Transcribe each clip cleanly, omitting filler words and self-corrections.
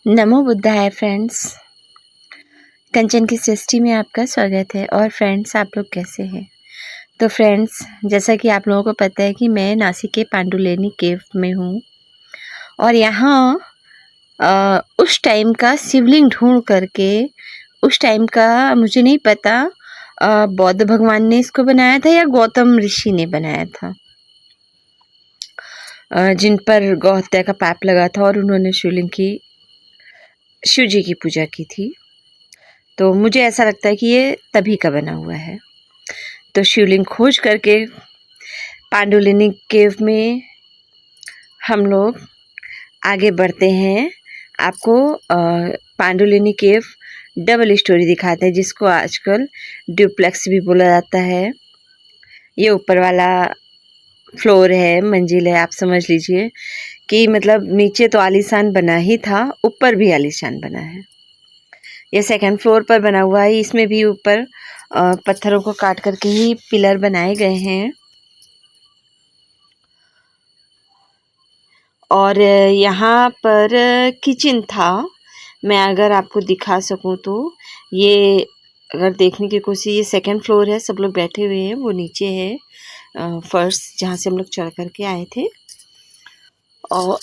नमो बुद्धाय friends. कंचन की सृष्टि में आपका स्वागत है। और फ्रेंड्स, आप लोग कैसे हैं? तो फ्रेंड्स, जैसा कि आप लोगों को पता है कि मैं नासिक के पांडुलेनी केव में हूँ और यहाँ उस टाइम का शिवलिंग ढूंढ करके, उस टाइम का मुझे नहीं पता बौद्ध भगवान ने इसको बनाया था या गौतम ऋषि ने बनाया था, जिन पर गौ हत्या का पाप लगा था और उन्होंने शिव जी की पूजा की थी। तो मुझे ऐसा लगता है कि ये तभी का बना हुआ है। तो शिवलिंग खोज करके पांडुलिनी केव में हम लोग आगे बढ़ते हैं। आपको पांडुलिनी केव डबल स्टोरी दिखाते हैं, जिसको आजकल ड्यूप्लेक्स भी बोला जाता है। ये ऊपर वाला फ्लोर है, मंजिल है, आप समझ लीजिए कि मतलब नीचे तो आलीशान बना ही था, ऊपर भी आलीशान बना है। ये सेकंड फ्लोर पर बना हुआ है। इसमें भी ऊपर पत्थरों को काट करके ही पिलर बनाए गए हैं। और यहाँ पर किचन था। मैं अगर आपको दिखा सकूं तो ये अगर देखने की कोशिश, ये सेकंड फ्लोर है, सब लोग बैठे हुए हैं, वो नीचे है फर्श जहाँ से हम लोग चढ़ करके आए थे। और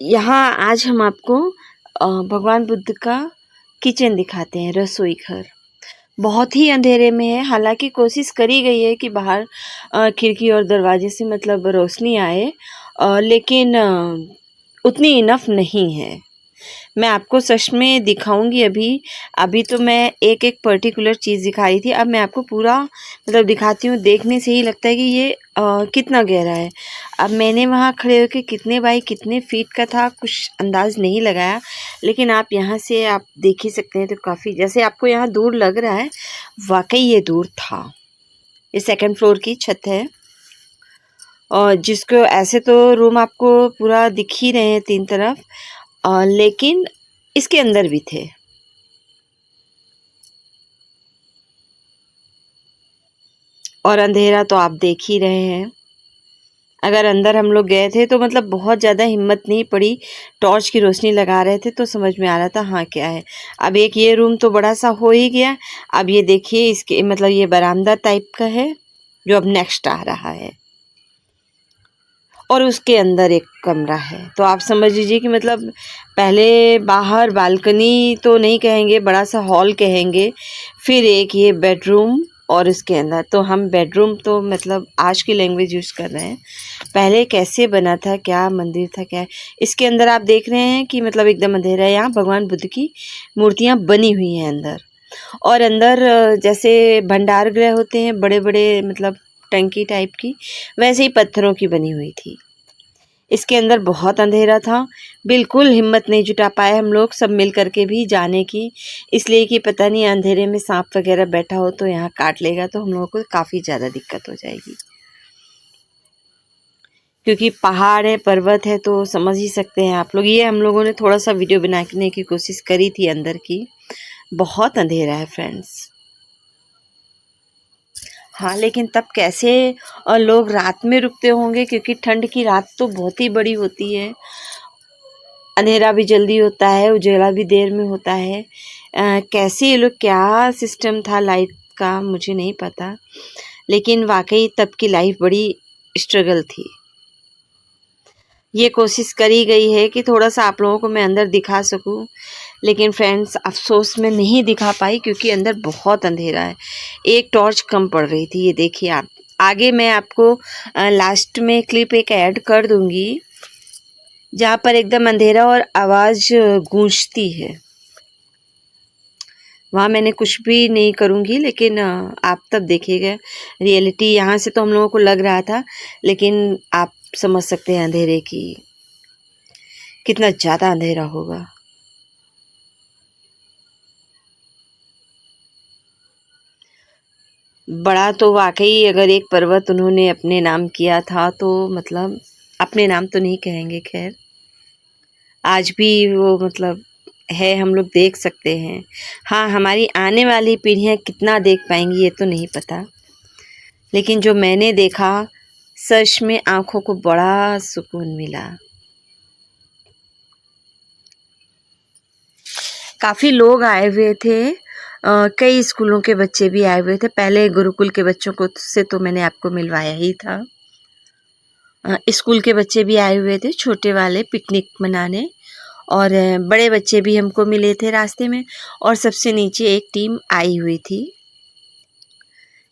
यहाँ आज हम आपको भगवान बुद्ध का किचन दिखाते हैं, रसोई घर। बहुत ही अंधेरे में है। हालांकि कोशिश करी गई है कि बाहर खिड़की और दरवाजे से मतलब रोशनी आए, लेकिन उतनी इनफ नहीं है। मैं आपको सच में दिखाऊंगी। अभी तो मैं एक एक पर्टिकुलर चीज़ दिखाई थी। अब मैं आपको पूरा मतलब दिखाती हूँ। देखने से ही लगता है कि ये कितना गहरा है। अब मैंने वहाँ खड़े होकर कितने बाई कितने फीट का था कुछ अंदाज नहीं लगाया, लेकिन आप यहाँ से आप देख ही सकते हैं। तो काफ़ी, जैसे आपको यहाँ दूर लग रहा है, वाकई ये दूर था। ये सेकंड फ्लोर की छत है और जिसको ऐसे तो रूम आपको पूरा दिख ही रहे हैं तीन तरफ, लेकिन इसके अंदर भी थे। और अंधेरा तो आप देख ही रहे हैं। अगर अंदर हम लोग गए थे तो मतलब बहुत ज़्यादा हिम्मत नहीं पड़ी। टॉर्च की रोशनी लगा रहे थे तो समझ में आ रहा था हाँ क्या है। अब एक ये रूम तो बड़ा सा हो ही गया। अब ये देखिए, इसके मतलब ये बरामदा टाइप का है जो अब नेक्स्ट आ रहा है, और उसके अंदर एक कमरा है। तो आप समझ लीजिए कि मतलब पहले बाहर बालकनी तो नहीं कहेंगे, बड़ा सा हॉल कहेंगे, फिर एक ये बेडरूम, और इसके अंदर तो हम बेडरूम तो मतलब आज की लैंग्वेज यूज़ कर रहे हैं। पहले कैसे बना था, क्या मंदिर था, क्या है। इसके अंदर आप देख रहे हैं कि मतलब एकदम अंधेरा है। यहाँ भगवान बुद्ध की मूर्तियाँ बनी हुई हैं अंदर। और अंदर जैसे भंडार गृह होते हैं बड़े बड़े, मतलब टंकी टाइप की, वैसे ही पत्थरों की बनी हुई थी। इसके अंदर बहुत अंधेरा था। बिल्कुल हिम्मत नहीं जुटा पाए हम लोग सब मिल करके भी जाने की, इसलिए कि पता नहीं अंधेरे में सांप वगैरह बैठा हो तो यहाँ काट लेगा, तो हम लोगों को काफ़ी ज़्यादा दिक्कत हो जाएगी। क्योंकि पहाड़ है, पर्वत है, तो समझ ही सकते हैं आप लोग। ये हम लोगों ने थोड़ा सा वीडियो बनाने की कोशिश करी थी अंदर की। बहुत अंधेरा है फ्रेंड्स। हाँ, लेकिन तब कैसे लोग रात में रुकते होंगे, क्योंकि ठंड की रात तो बहुत ही बड़ी होती है। अंधेरा भी जल्दी होता है, उजाला भी देर में होता है। कैसे ये लोग, क्या सिस्टम था लाइट का मुझे नहीं पता, लेकिन वाकई तब की लाइफ बड़ी स्ट्रगल थी। ये कोशिश करी गई है कि थोड़ा सा आप लोगों को मैं अंदर दिखा सकूं, लेकिन फ्रेंड्स अफसोस में नहीं दिखा पाई क्योंकि अंदर बहुत अंधेरा है। एक टॉर्च कम पड़ रही थी। ये देखिए आप। आगे मैं आपको लास्ट में क्लिप एक ऐड कर दूंगी जहाँ पर एकदम अंधेरा और आवाज़ गूंजती है। वहाँ मैंने कुछ भी नहीं करूँगी, लेकिन आप तब देखिएगा रियलिटी। यहाँ से तो हम लोगों को लग रहा था, लेकिन आप समझ सकते हैं अंधेरे की, कितना ज़्यादा अंधेरा होगा। बड़ा तो वाकई, अगर एक पर्वत उन्होंने अपने नाम किया था तो मतलब अपने नाम तो नहीं कहेंगे, खैर आज भी वो मतलब है, हम लोग देख सकते हैं। हाँ, हमारी आने वाली पीढ़ियाँ कितना देख पाएंगी ये तो नहीं पता, लेकिन जो मैंने देखा सच में आँखों को बड़ा सुकून मिला। काफ़ी लोग आए हुए थे। कई स्कूलों के बच्चे भी आए हुए थे। पहले गुरुकुल के बच्चों को से तो मैंने आपको मिलवाया ही था। स्कूल के बच्चे भी आए हुए थे, छोटे वाले पिकनिक मनाने, और बड़े बच्चे भी हमको मिले थे रास्ते में, और सबसे नीचे एक टीम आई हुई थी।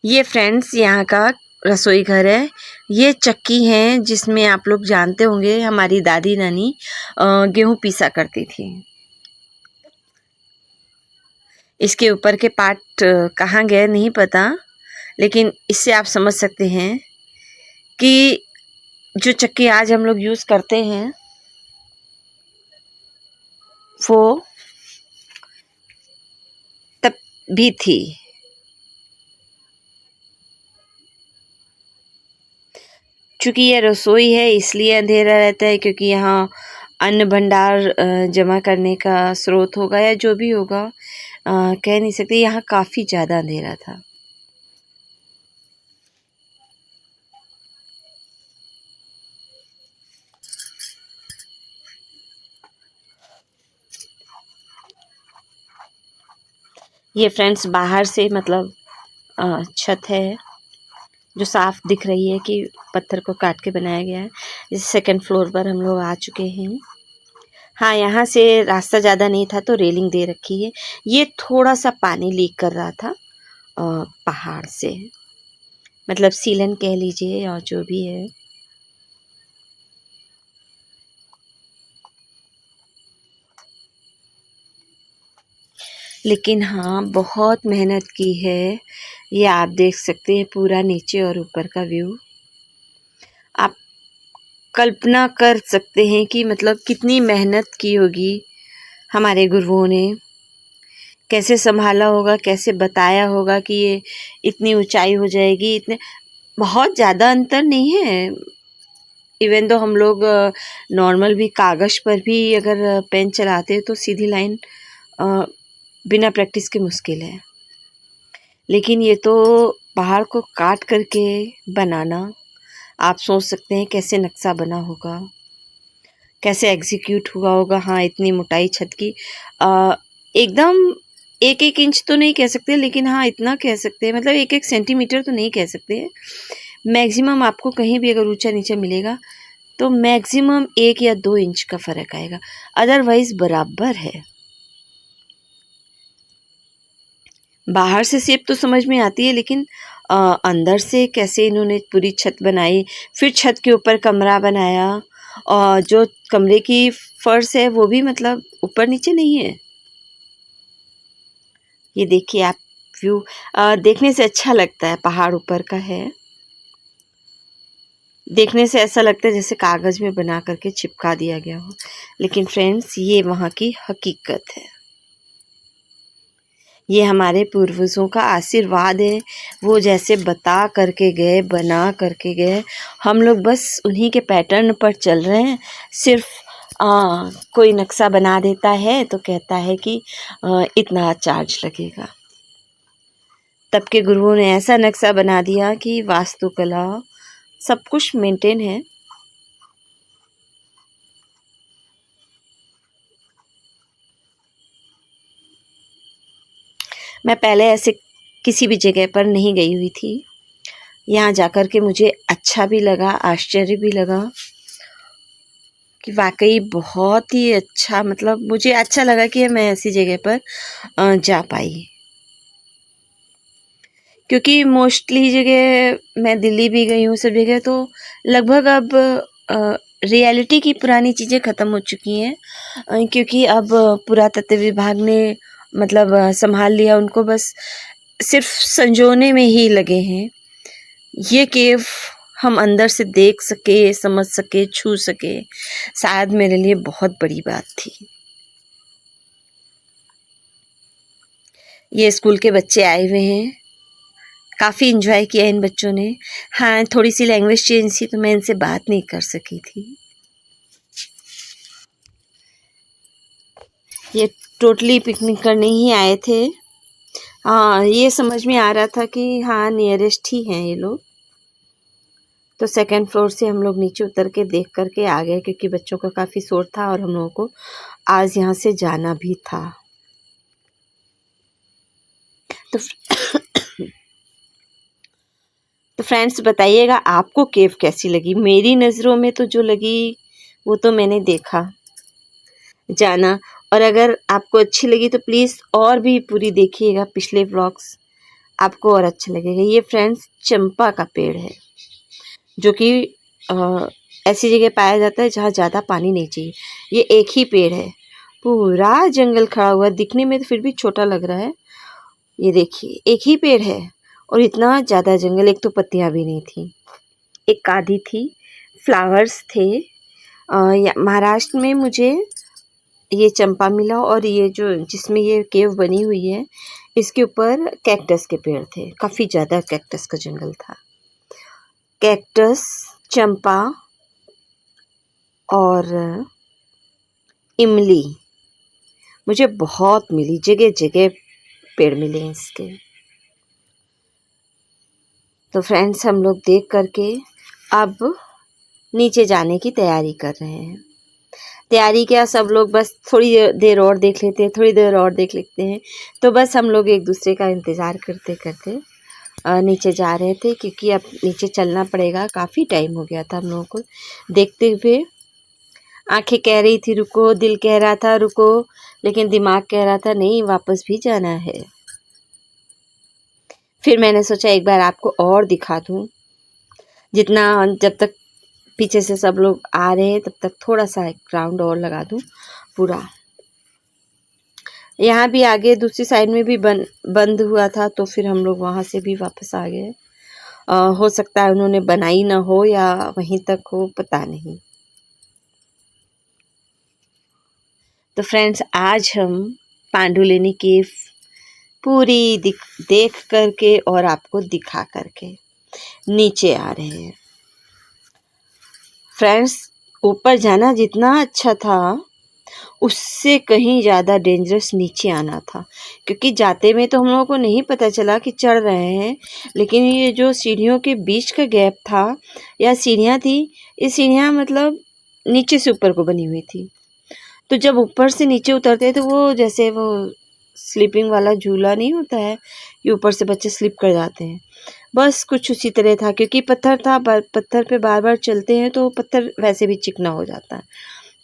ये फ्रेंड्स यहाँ का रसोई घर है। ये चक्की है जिसमें आप लोग जानते होंगे हमारी दादी नानी गेहूँ पीसा करती थी। इसके ऊपर के पार्ट कहाँ गए नहीं पता, लेकिन इससे आप समझ सकते हैं कि जो चक्की आज हम लोग यूज़ करते हैं वो तब भी थी। चूँकि ये रसोई है इसलिए अंधेरा रहता है, क्योंकि यहाँ अन्न भंडार जमा करने का स्रोत होगा या जो भी होगा, कह नहीं सकते। यहाँ काफ़ी ज़्यादा अंधेरा था। ये फ्रेंड्स बाहर से मतलब छत है जो साफ दिख रही है कि पत्थर को काट के बनाया गया है। इस सेकंड फ्लोर पर हम लोग आ चुके हैं। हाँ, यहाँ से रास्ता ज़्यादा नहीं था तो रेलिंग दे रखी है। ये थोड़ा सा पानी लीक कर रहा था पहाड़ से, मतलब सीलन कह लीजिए और जो भी है। लेकिन हाँ, बहुत मेहनत की है। ये आप देख सकते हैं पूरा नीचे और ऊपर का व्यू। आप कल्पना कर सकते हैं कि मतलब कितनी मेहनत की होगी हमारे गुरुओं ने, कैसे संभाला होगा, कैसे बताया होगा कि ये इतनी ऊंचाई हो जाएगी। इतने बहुत ज़्यादा अंतर नहीं है। इवन तो हम लोग नॉर्मल भी कागज़ पर भी अगर पेन चलाते हैं तो सीधी लाइन बिना प्रैक्टिस के मुश्किल है। लेकिन ये तो पहाड़ को काट करके बनाना, आप सोच सकते हैं कैसे नक्शा बना होगा, कैसे एग्जीक्यूट हुआ होगा। हाँ, इतनी मोटाई छत की एकदम 1-1 इंच तो नहीं कह सकते, लेकिन हाँ इतना कह सकते हैं, मतलब 1-1 सेंटीमीटर तो नहीं कह सकते। मैक्सिमम आपको कहीं भी अगर ऊंचा नीचा मिलेगा तो मैक्सिमम 1 या 2 इंच का फ़र्क आएगा, अदरवाइज़ बराबर है। बाहर से शेप तो समझ में आती है, लेकिन अंदर से कैसे इन्होंने पूरी छत बनाई, फिर छत के ऊपर कमरा बनाया, और जो कमरे की फर्श है वो भी मतलब ऊपर नीचे नहीं है। ये देखिए आप व्यू देखने से अच्छा लगता है, पहाड़ ऊपर का है। देखने से ऐसा लगता है जैसे कागज़ में बना करके चिपका दिया गया हो, लेकिन फ्रेंड्स ये वहाँ की हकीकत है। ये हमारे पूर्वजों का आशीर्वाद है। वो जैसे बता करके गए, बना करके गए, हम लोग बस उन्हीं के पैटर्न पर चल रहे हैं। सिर्फ कोई नक्शा बना देता है तो कहता है कि इतना चार्ज लगेगा। तब के गुरुओं ने ऐसा नक्शा बना दिया कि वास्तुकला सब कुछ मेंटेन है। मैं पहले ऐसे किसी भी जगह पर नहीं गई हुई थी। यहाँ जाकर के मुझे अच्छा भी लगा, आश्चर्य भी लगा कि वाक़ई बहुत ही अच्छा, मतलब मुझे अच्छा लगा कि मैं ऐसी जगह पर जा पाई। क्योंकि मोस्टली जगह मैं दिल्ली भी गई हूँ, सब जगह तो लगभग अब रियलिटी की पुरानी चीज़ें ख़त्म हो चुकी हैं, क्योंकि अब पुरातत्व विभाग ने मतलब संभाल लिया उनको, बस सिर्फ संजोने में ही लगे हैं। ये केव हम अंदर से देख सके, समझ सके, छू सके, शायद मेरे लिए बहुत बड़ी बात थी। ये स्कूल के बच्चे आए हुए हैं, काफ़ी एंजॉय किया इन बच्चों ने। हाँ, थोड़ी सी लैंग्वेज चेंज थी तो मैं इनसे बात नहीं कर सकी थी। ये टोटली पिकनिक करने ही आए थे। हाँ, ये समझ में आ रहा था कि हाँ नियरेस्ट ही हैं ये लोग। तो सेकंड फ्लोर से हम लोग नीचे उतर के देख कर के आ गए, क्योंकि बच्चों का काफ़ी शोर था और हम लोगों को आज यहाँ से जाना भी था। तो तो फ्रेंड्स बताइएगा आपको केव कैसी लगी। मेरी नज़रों में तो जो लगी वो तो मैंने देखा जाना, और अगर आपको अच्छी लगी तो प्लीज़ और भी पूरी देखिएगा पिछले व्लॉग्स, आपको और अच्छा लगेगा। ये फ्रेंड्स चंपा का पेड़ है जो कि ऐसी जगह पाया जाता है जहाँ ज़्यादा पानी नहीं चाहिए। ये एक ही पेड़ है, पूरा जंगल खड़ा हुआ, दिखने में तो फिर भी छोटा लग रहा है। ये देखिए एक ही पेड़ है और इतना ज़्यादा जंगल, एक तो पत्तियाँ भी नहीं थी, एक आधी थी, फ्लावर्स थे। महाराष्ट्र में मुझे ये चंपा मिला, और ये जो जिसमें ये केव बनी हुई है इसके ऊपर कैक्टस के पेड़ थे, काफ़ी ज़्यादा कैक्टस का जंगल था। कैक्टस, चंपा और इमली मुझे बहुत मिली, जगह जगह पेड़ मिले हैं इसके। तो फ्रेंड्स हम लोग देख करके अब नीचे जाने की तैयारी कर रहे हैं। तैयारी क्या, सब लोग बस थोड़ी देर और देख लेते हैं, थोड़ी देर और देख लेते हैं। तो बस हम लोग एक दूसरे का इंतज़ार करते करते नीचे जा रहे थे, क्योंकि अब नीचे चलना पड़ेगा। काफ़ी टाइम हो गया था हम लोगों को देखते हुए। आंखें कह रही थी रुको, दिल कह रहा था रुको, लेकिन दिमाग कह रहा था नहीं, वापस भी जाना है। फिर मैंने सोचा एक बार आपको और दिखा दूँ, जितना जब तक पीछे से सब लोग आ रहे हैं तब तक थोड़ा सा एक राउंड और लगा दूँ पूरा। यहाँ भी आगे दूसरी साइड में भी बंद हुआ था, तो फिर हम लोग वहाँ से भी वापस आ गए। हो सकता है उन्होंने बनाई ना हो या वहीं तक हो, पता नहीं। तो फ्रेंड्स आज हम पांडुलेनी केव पूरी देख करके और आपको दिखा करके नीचे आ रहे हैं। फ्रेंड्स ऊपर जाना जितना अच्छा था उससे कहीं ज़्यादा डेंजरस नीचे आना था, क्योंकि जाते में तो हम लोगों को नहीं पता चला कि चढ़ रहे हैं, लेकिन ये जो सीढ़ियों के बीच का गैप था या सीढ़ियाँ थी, ये सीढ़ियाँ मतलब नीचे से ऊपर को बनी हुई थी। तो जब ऊपर से नीचे उतरते तो वो जैसे वो स्लीपिंग वाला झूला नहीं होता है कि ऊपर से बच्चे स्लिप कर जाते हैं, बस कुछ उसी तरह था। क्योंकि पत्थर था, पत्थर पे बार बार चलते हैं तो पत्थर वैसे भी चिकना हो जाता है,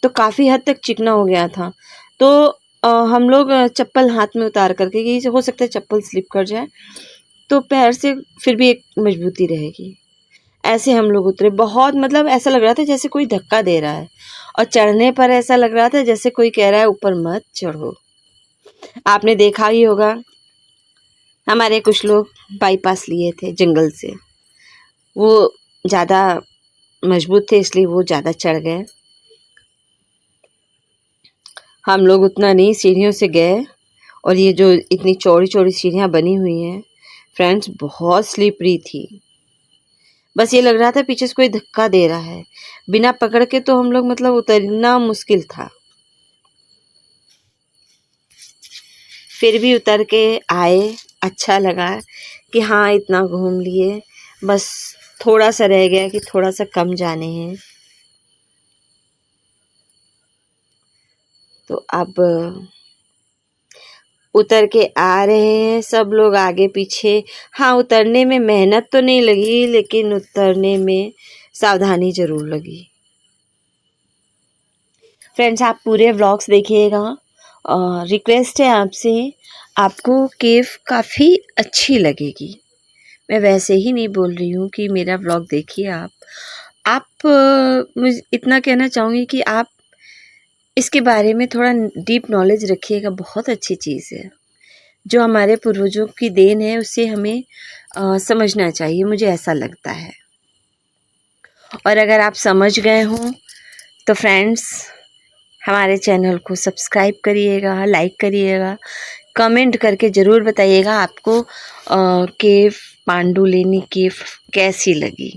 तो काफ़ी हद तक चिकना हो गया था। तो हम लोग चप्पल हाथ में उतार करके, कि हो सकता है चप्पल स्लिप कर जाए तो पैर से फिर भी एक मजबूती रहेगी, ऐसे हम लोग उतरे। बहुत मतलब ऐसा लग रहा था जैसे कोई धक्का दे रहा है, और चढ़ने पर ऐसा लग रहा था जैसे कोई कह रहा है ऊपर मत चढ़ो। आपने देखा ही होगा हमारे कुछ लोग बाईपास लिए थे जंगल से, वो ज़्यादा मजबूत थे इसलिए वो ज़्यादा चढ़ गए। हम लोग उतना नहीं, सीढ़ियों से गए, और ये जो इतनी चौड़ी चौड़ी सीढ़ियाँ बनी हुई हैं फ्रेंड्स बहुत स्लिपरी थी। बस ये लग रहा था पीछे से कोई धक्का दे रहा है, बिना पकड़ के तो हम लोग मतलब उतरना मुश्किल था। फिर भी उतर के आए, अच्छा लगा कि हाँ इतना घूम लिए, बस थोड़ा सा रह गया कि थोड़ा सा कम जाने हैं। तो अब उतर के आ रहे हैं सब लोग आगे पीछे। हाँ उतरने में मेहनत तो नहीं लगी, लेकिन उतरने में सावधानी ज़रूर लगी। फ्रेंड्स आप पूरे व्लॉग्स देखिएगा, रिक्वेस्ट है आपसे, आपको केव काफ़ी अच्छी लगेगी। मैं वैसे ही नहीं बोल रही हूँ कि मेरा व्लॉग देखिए आप मुझे इतना कहना चाहूँगी कि आप इसके बारे में थोड़ा डीप नॉलेज रखिएगा। बहुत अच्छी चीज़ है, जो हमारे पूर्वजों की देन है उसे हमें समझना चाहिए, मुझे ऐसा लगता है। और अगर आप समझ गए हों तो फ्रेंड्स हमारे चैनल को सब्सक्राइब करिएगा, लाइक करिएगा, कमेंट करके ज़रूर बताइएगा आपको केव पांडुलेनी केव कैसी लगी।